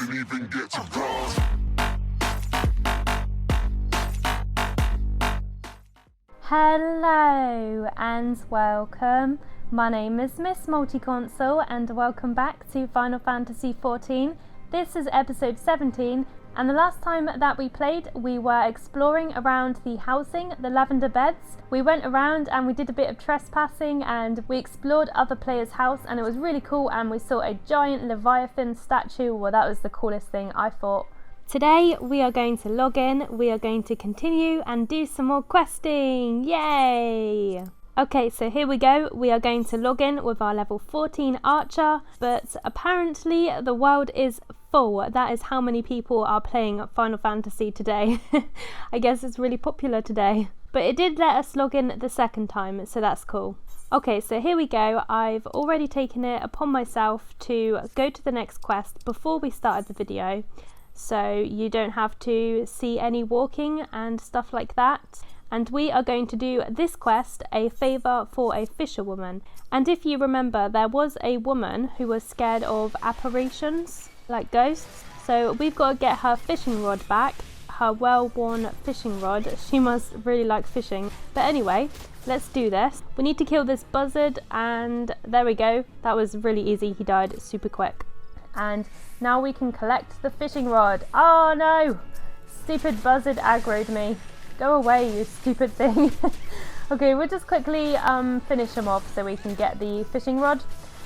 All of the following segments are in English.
didn't even get to bronze. Hello and welcome. My name is Miss Multiconsole and welcome back to Final Fantasy XIV. This is episode 17 and the last time that we played we were exploring around the housing, the lavender beds. We went around and we did a bit of trespassing and we explored other players' house and it was really cool, and we saw a giant Leviathan statue. Well, that was the coolest thing, I thought. Today we are going to log in, we are going to continue and do some more questing, yay! Okay, so here we go, we are going to log in with our level 14 archer, but apparently the world is full. That is how many people are playing Final Fantasy today. I guess it's really popular today. But it did let us log in the second time, so that's cool. Okay, so here we go. I've already taken it upon myself to go to the next quest before we started the video, so you don't have to see any walking and stuff like that. And we are going to do this quest, a favour for a fisherwoman. And if you remember, there was a woman who was scared of apparitions, like ghosts. So we've got to get her fishing rod back, her well-worn fishing rod. She must really like fishing. But anyway, let's do this. We need to kill this buzzard, and there we go. That was really easy. He died super quick. And now we can collect the fishing rod. Oh no! Stupid buzzard aggroed me. Go away, you stupid thing. Okay, we'll just quickly finish him off so we can get the fishing rod,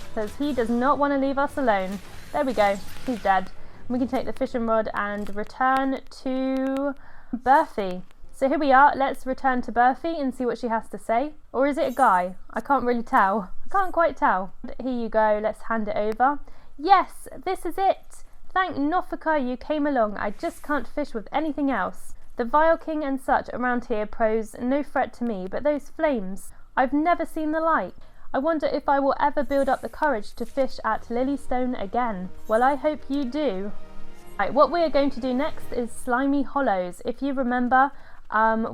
because he does not want to leave us alone. There we go, he's dead. We can take the fishing rod and return to Berthy. So here we are, let's return to Berthy and see what she has to say. Or is it a guy? I can't really tell. I can't quite tell. Here you go, let's hand it over. Yes, this is it. Thank Nofika you came along. I just can't fish with anything else. The Vile King and such around here pose no threat to me, but those flames, I've never seen the like. I wonder if I will ever build up the courage to fish at Lilystone again. Well, I hope you do. Right, what we are going to do next is Slimy Hollows. If you remember,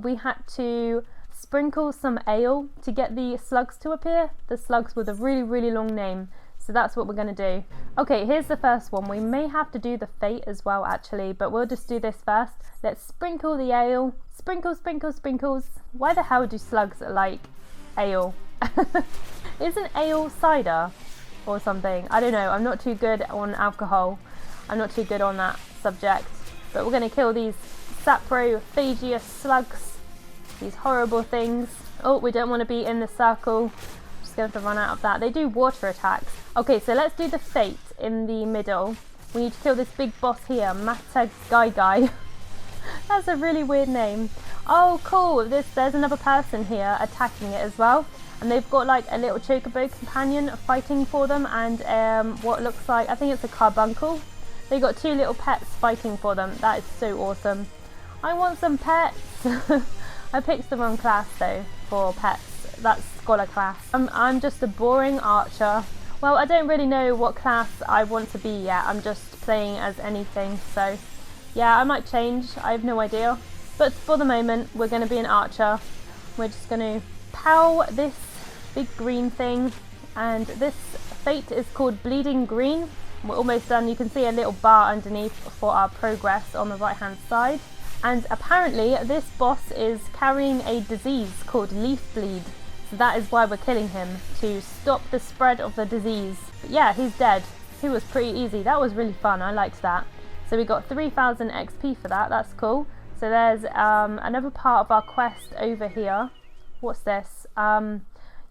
we had to sprinkle some ale to get the slugs to appear. The slugs with a really, really long name. So that's what we're going to do. Okay, here's the first one. We may have to do the fate as well actually, but we'll just do this first. Let's sprinkle the ale. Sprinkle, sprinkle, sprinkles. Why the hell do slugs like ale? Isn't ale cider or something? I don't know. I'm not too good on alcohol. I'm not too good on that subject. But we're going to kill these saprophageous slugs. These horrible things. Oh, we don't want to be in the circle. Going to run out of that. They do water attacks. Okay, so let's do the fate in the middle. We need to kill this big boss here, Guy. That's a really weird name. Oh cool, there's another person here attacking it as well, and they've got like a little chocobo companion fighting for them, and what looks like, I think it's a carbuncle. They got two little pets fighting for them. That is so awesome. I want some pets. I picked the wrong class though for pets. That's scholar class. I'm just a boring archer. Well, I don't really know what class I want to be yet. I'm just playing as anything, so yeah, I might change. I have no idea. But for the moment, we're going to be an archer. We're just going to pow this big green thing, and this fate is called Bleeding Green. We're almost done. You can see a little bar underneath for our progress on the right hand side. And apparently this boss is carrying a disease called leaf bleed. So that is why we're killing him, to stop the spread of the disease. But yeah, he's dead. He was pretty easy. That was really fun. I liked that. So we got 3000 XP for that. That's cool. So there's another part of our quest over here. What's this?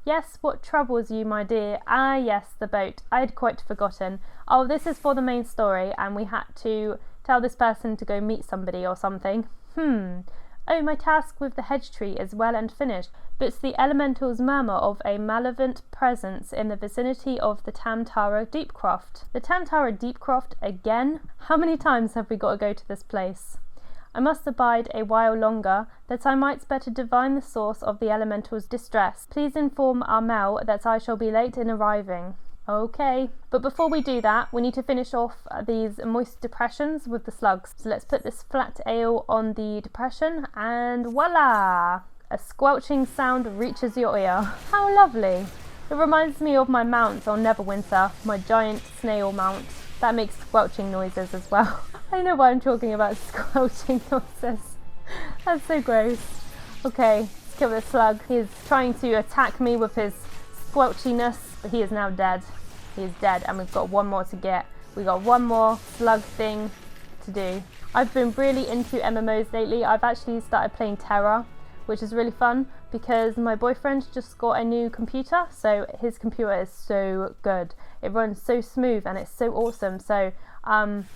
Yes, what troubles you, my dear? Ah, yes, the boat. I had quite forgotten. Oh, this is for the main story, and we had to tell this person to go meet somebody or something. Oh, my task with the hedge tree is well and finished, but the elementals murmur of a malevolent presence in the vicinity of the Tamtara Deepcroft. The Tamtara Deepcroft again? How many times have we got to go to this place? I must abide a while longer, that I might better divine the source of the elemental's distress. Please inform Armel that I shall be late in arriving. Okay, but before we do that, we need to finish off these moist depressions with the slugs. So let's put this flat ale on the depression, and voila! A squelching sound reaches your ear. How lovely! It reminds me of my mount on Neverwinter, my giant snail mount. That makes squelching noises as well. I know what I'm talking about, squelching noises. That's so gross. Okay, let's kill this slug. He is trying to attack me with his squelchiness, but he is now dead. He is dead, and we've got one more to get. We got one more slug thing to do. I've been really into MMOs lately. I've actually started playing Terra, which is really fun because my boyfriend just got a new computer, so his computer is so good. It runs so smooth and it's so awesome. So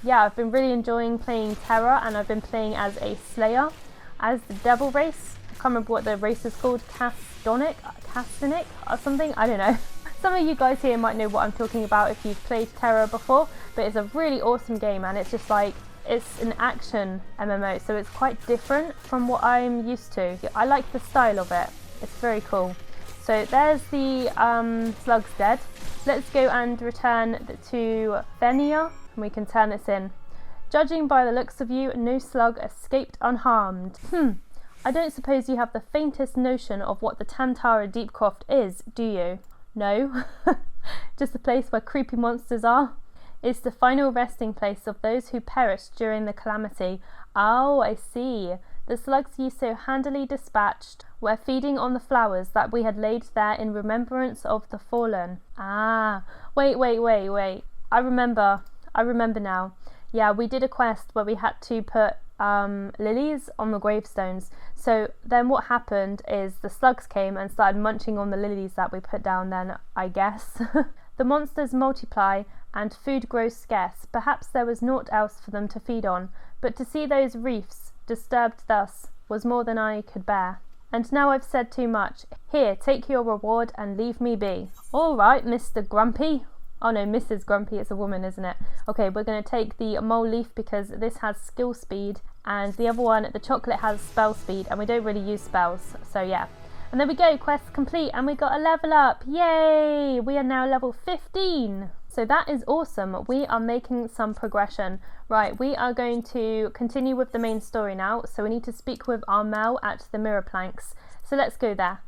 yeah, I've been really enjoying playing Terra, and I've been playing as a Slayer, as the Devil race. I can't remember what the race is called, Castonic or something, I don't know. Some of you guys here might know what I'm talking about if you've played Terra before, but it's a really awesome game, and it's just like, it's an action MMO, so it's quite different from what I'm used to. I like the style of it, it's very cool. So there's the slugs dead. Let's go and return to Venia, and we can turn this in. Judging by the looks of you, no slug escaped unharmed. I don't suppose you have the faintest notion of what the Tantara Deepcroft is, do you? No? Just a place where creepy monsters are? It's the final resting place of those who perished during the calamity. Oh, I see. The slugs you so handily dispatched were feeding on the flowers that we had laid there in remembrance of the fallen. Ah, wait. I remember now. Yeah, we did a quest where we had to put lilies on the gravestones. So then what happened is the slugs came and started munching on the lilies that we put down then, I guess. The monsters multiply and food grows scarce. Perhaps there was naught else for them to feed on, but to see those reefs disturbed thus was more than I could bear. And now I've said too much. Here, take your reward and leave me be. All right, Mr. Grumpy. Oh no, Mrs. Grumpy, it's a woman, isn't it? Okay, we're going to take the mole leaf because this has skill speed, and the other one, the chocolate, has spell speed, and we don't really use spells, so yeah. And there we go, quest complete, and we got a level up. Yay! We are now level 15. So that is awesome. We are making some progression. Right, we are going to continue with the main story now. So we need to speak with Armel at the Mirror Planks. So let's go there.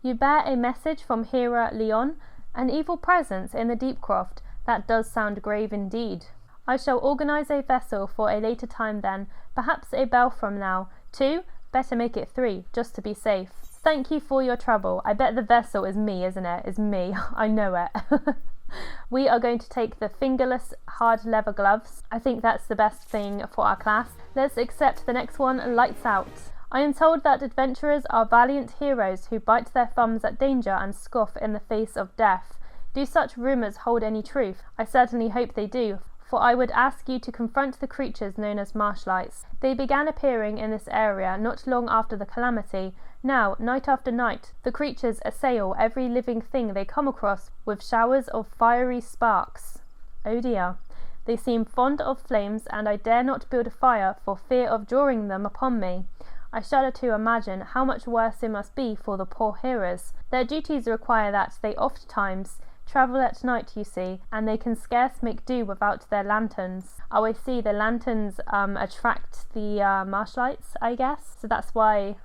You bear a message from Hera Leon, an evil presence in the Deepcroft. That does sound grave indeed. I shall organise a vessel for a later time then. Perhaps a bell from now. 2, better make it 3, just to be safe. Thank you for your trouble. I bet the vessel is me, isn't it? It's me. I know it. We are going to take the fingerless hard leather gloves. I think that's the best thing for our class. Let's accept the next one, lights out. I am told that adventurers are valiant heroes who bite their thumbs at danger and scoff in the face of death. Do such rumours hold any truth? I certainly hope they do, for I would ask you to confront the creatures known as marshlights. They began appearing in this area not long after the calamity. Now, night after night, the creatures assail every living thing they come across with showers of fiery sparks. Oh dear. They seem fond of flames, and I dare not build a fire for fear of drawing them upon me. I shudder to imagine how much worse it must be for the poor hearers. Their duties require that they oft times travel at night, you see, and they can scarce make do without their lanterns. Oh, I see, the lanterns attract the marshlights, I guess, so that's why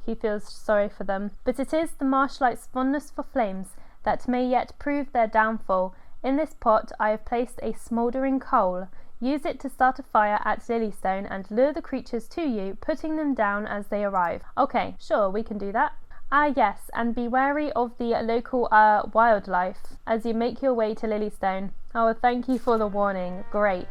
he feels sorry for them. But it is the marshlights' fondness for flames that may yet prove their downfall. In this pot I have placed a smouldering coal. Use it to start a fire at Lilystone and lure the creatures to you, putting them down as they arrive. Okay, sure, we can do that. Ah yes, and be wary of the local wildlife as you make your way to Lilystone. Oh, thank you for the warning. Great.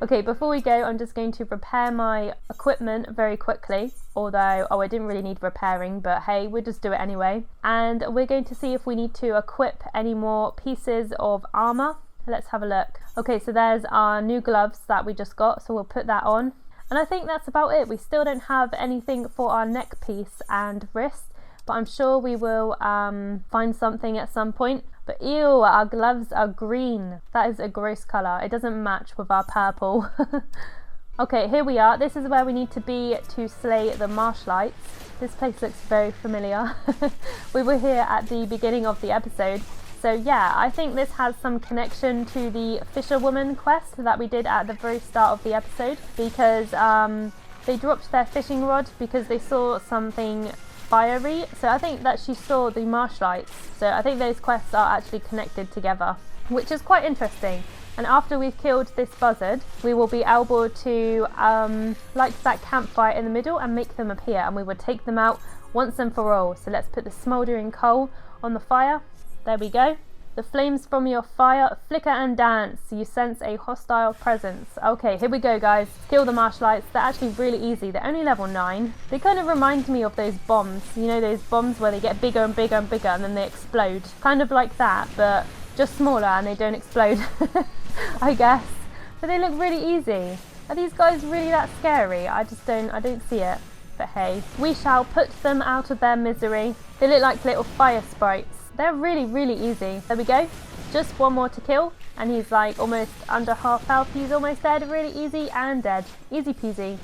Okay, before we go, I'm just going to repair my equipment very quickly. Although, I didn't really need repairing, but hey, we'll just do it anyway. And we're going to see if we need to equip any more pieces of armour. Let's have a look. Okay, so there's our new gloves that we just got, so we'll put that on. And I think that's about it. We still don't have anything for our neck piece and wrist, but I'm sure we will find something at some point. But ew, our gloves are green. That is a gross colour. It doesn't match with our purple. Okay, here we are. This is where we need to be to slay the marshlights. This place looks very familiar. We were here at the beginning of the episode. So yeah, I think this has some connection to the fisherwoman quest that we did at the very start of the episode, because they dropped their fishing rod because they saw something fiery. So I think that she saw the marshlights. So I think those quests are actually connected together, which is quite interesting. And after we've killed this buzzard, we will be able to light that campfire in the middle and make them appear, and we will take them out once and for all. So let's put the smouldering coal on the fire. There we go. The flames from your fire flicker and dance. You sense a hostile presence. Okay, here we go, guys. Kill the marshlights. They're actually really easy. They're only level 9. They kind of remind me of those bombs. You know, those bombs where they get bigger and bigger and bigger and then they explode. Kind of like that, but just smaller and they don't explode, I guess. But they look really easy. Are these guys really that scary? I don't see it. But hey, we shall put them out of their misery. They look like little fire sprites. They're really, really easy. There we go. Just one more to kill. And he's like almost under half health. He's almost dead. Really easy and dead. Easy peasy.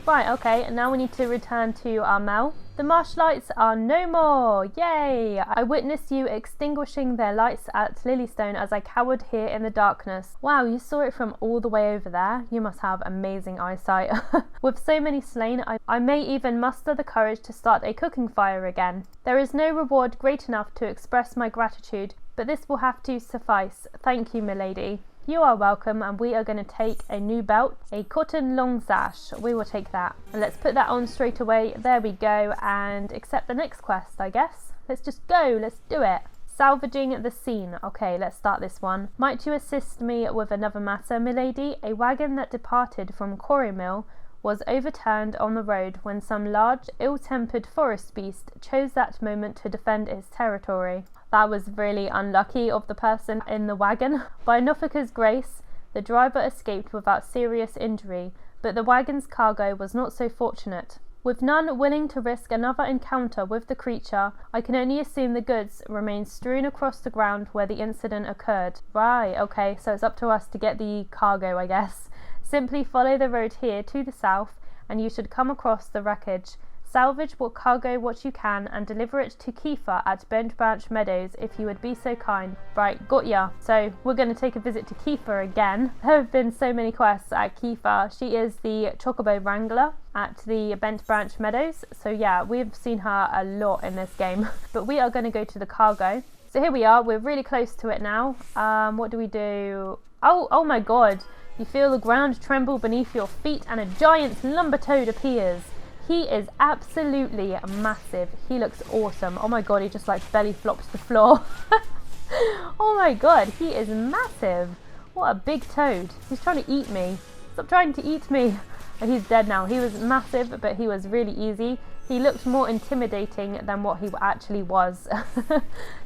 Right, okay. And now we need to return to our Mel. The marshlights are no more. Yay! I witnessed you extinguishing their lights at Lilystone as I cowered here in the darkness. Wow, you saw it from all the way over there. You must have amazing eyesight. With so many slain, I may even muster the courage to start a cooking fire again. There is no reward great enough to express my gratitude, but this will have to suffice. Thank you, milady. You are welcome, and we are going to take a new belt, a cotton long sash. We will take that. And let's put that on straight away. There we go, and accept the next quest, I guess. Let's just go. Let's do it. Salvaging the scene. Okay, let's start this one. Might you assist me with another matter, milady? A wagon that departed from Quarry Mill was overturned on the road when some large, ill-tempered forest beast chose that moment to defend its territory. That was really unlucky of the person in the wagon. By Nofika's grace, the driver escaped without serious injury, but the wagon's cargo was not so fortunate. With none willing to risk another encounter with the creature, I can only assume the goods remained strewn across the ground where the incident occurred. Right, okay, so it's up to us to get the cargo, I guess. Simply follow the road here to the south, and you should come across the wreckage. Salvage what cargo what you can and deliver it to Kiefer at Bent Branch Meadows if you would be so kind. Right, got ya. So we're going to take a visit to Kiefer again. There have been so many quests at Kiefer. She is the Chocobo Wrangler at the Bent Branch Meadows. So yeah, we've seen her a lot in this game. But we are going to go to the cargo. So here we are. We're really close to it now. What do we do? Oh my god. You feel the ground tremble beneath your feet and a giant lumber toad appears. He is absolutely massive. He looks awesome. Oh my god, he just like belly flops to the floor. Oh my god, he is massive. What a big toad. He's trying to eat me. Stop trying to eat me. And he's dead now. He was massive, but he was really easy. He looked more intimidating than what he actually was.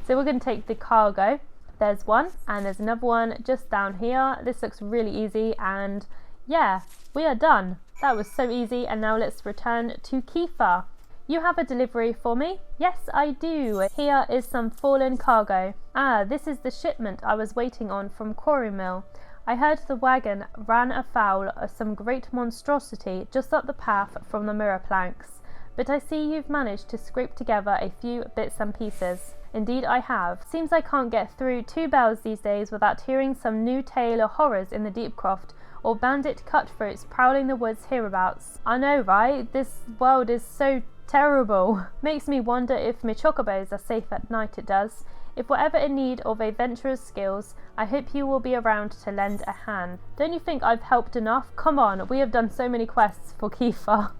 So we're going to take the cargo. There's one, and there's another one just down here. This looks really easy, and yeah, we are done. That was so easy, and now let's return to Kiefer. You have a delivery for me? Yes, I do. Here is some fallen cargo. Ah, this is the shipment I was waiting on from Quarry Mill. I heard the wagon ran afoul of some great monstrosity just up the path from the mirror planks. But I see you've managed to scrape together a few bits and pieces. Indeed I have. Seems I can't get through 2 bells these days without hearing some new tale of horrors in the Deepcroft, or bandit cutthroats prowling the woods hereabouts. I know, right? This world is so terrible. Makes me wonder if my chocobos are safe at night, it does. If we're ever in need of a venturer's skills, I hope you will be around to lend a hand. Don't you think I've helped enough? Come on, we have done so many quests for Kiefer.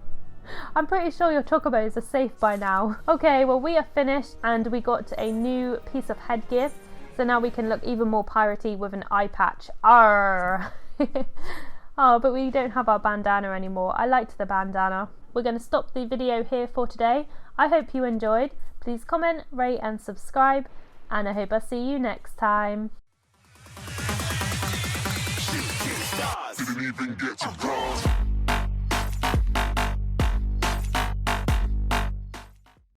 I'm pretty sure your chocobos are safe by now. Okay, well we are finished and we got a new piece of headgear. So now we can look even more piratey with an eye patch. Arr! Oh, but we don't have our bandana anymore. I liked the bandana. We're going to stop the video here for today. I hope you enjoyed. Please comment, rate and subscribe. And I hope I see you next time. Didn't even get to bronze.